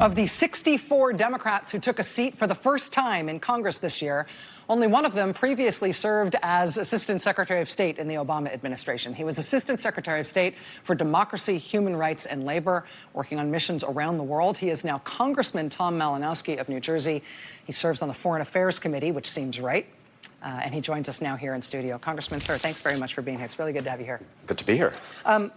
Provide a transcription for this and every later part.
Of the 64 Democrats who took a seat for the first time in Congress this year, only one of them previously served as Assistant Secretary of State in the Obama administration. He was Assistant Secretary of State for Democracy, Human Rights, and Labor, working on missions around the world. He is now Congressman Tom Malinowski of New Jersey. He serves on the Foreign Affairs Committee, which seems right. And he joins us now here in studio. Congressman, sir, thanks very much for being here. It's really good to have you here. Good to be here.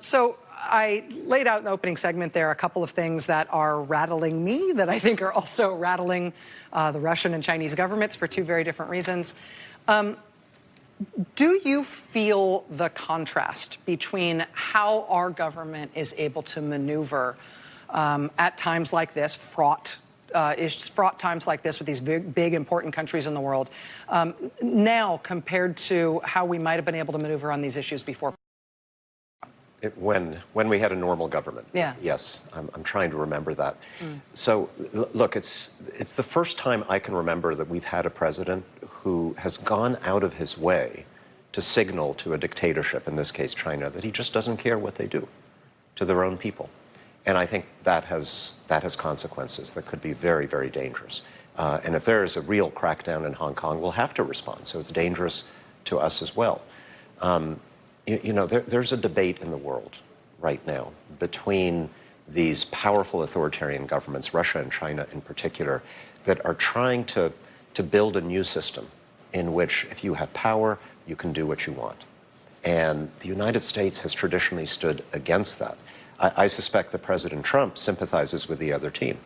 So I laid out in the opening segment there a couple of things that are rattling me that I think are also rattling the Russian and Chinese governments for two very different reasons. Do you feel the contrast between how our government is able to maneuver at times like this, fraught times like this with these big, important countries in the world, now compared to how we might have been able to maneuver on these issues before? When we had a normal government. Yeah. Yes, I'm trying to remember that. So, look, it's the first time I can remember that we've had a president who has gone out of his way to signal to a dictatorship, in this case China, that he just doesn't care what they do to their own people. And I think that has consequences that could be very, very dangerous. And if there is a real crackdown in Hong Kong, we'll have to respond. So it's dangerous to us as well. You know, there's a debate in the world right now between these powerful authoritarian governments, Russia and China in particular, that are trying to build a new system in which if you have power, you can do what you want. And the United States has traditionally stood against that. I suspect that President Trump sympathizes with the other team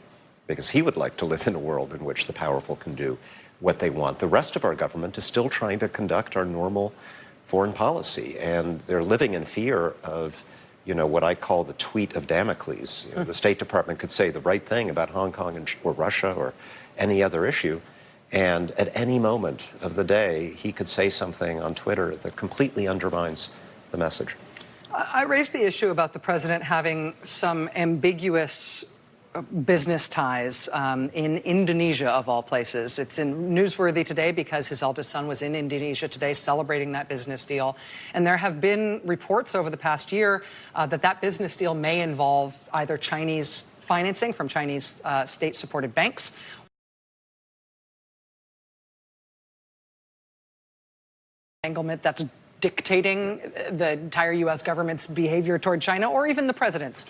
because he would like to live in a world in which the powerful can do what they want. The rest of our government is still trying to conduct our normal foreign policy, and they're living in fear of, you know, what I call the tweet of Damocles. You know, the State Department could say the right thing about Hong Kong or Russia or any other issue, and at any moment of the day, he could say something on Twitter that completely undermines the message. I raised the issue about the president having some ambiguous business ties in Indonesia, of all places. It's newsworthy today because his eldest son was in Indonesia today celebrating that business deal. And there have been reports over the past year that business deal may involve either Chinese financing from Chinese state-supported banks entanglement that's dictating the entire U.S. government's behavior toward China, or even the president's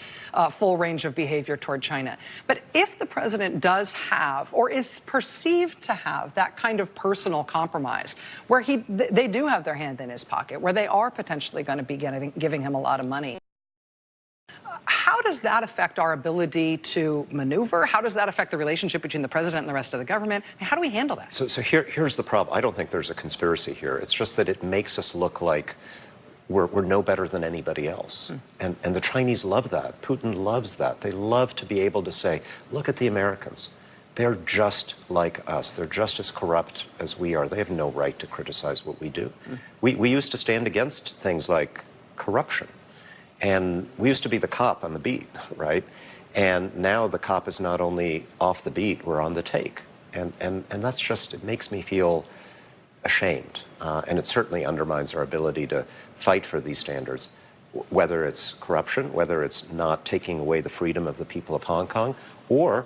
full range of behavior toward China. But if the president does have, or is perceived to have, that kind of personal compromise, where they do have their hand in his pocket, where they are potentially going to be giving him a lot of money, how does that affect our ability to maneuver? How does that affect the relationship between the president and the rest of the government? And how do we handle that? So here's the problem. I don't think there's a conspiracy here. It's just that it makes us look like we're no better than anybody else. And the Chinese love that. Putin loves that. They love to be able to say, look at the Americans. They're just like us. They're just as corrupt as we are. They have no right to criticize what we do. We used to stand against things like corruption. And we used to be the cop on the beat, right? And now the cop is not only off the beat, we're on the take. And that's just, it makes me feel ashamed. And it certainly undermines our ability to fight for these standards, whether it's corruption, whether it's not taking away the freedom of the people of Hong Kong, or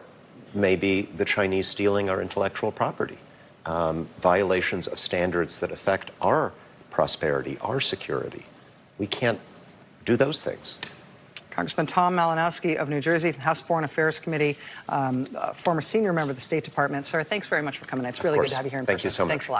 maybe the Chinese stealing our intellectual property, violations of standards that affect our prosperity, our security. We can't do those things. Congressman Tom Malinowski of New Jersey, House Foreign Affairs Committee, former senior member of the State Department. Sir, thanks very much for coming. It's really good to have you here in person. Thank you so much. Thanks a lot.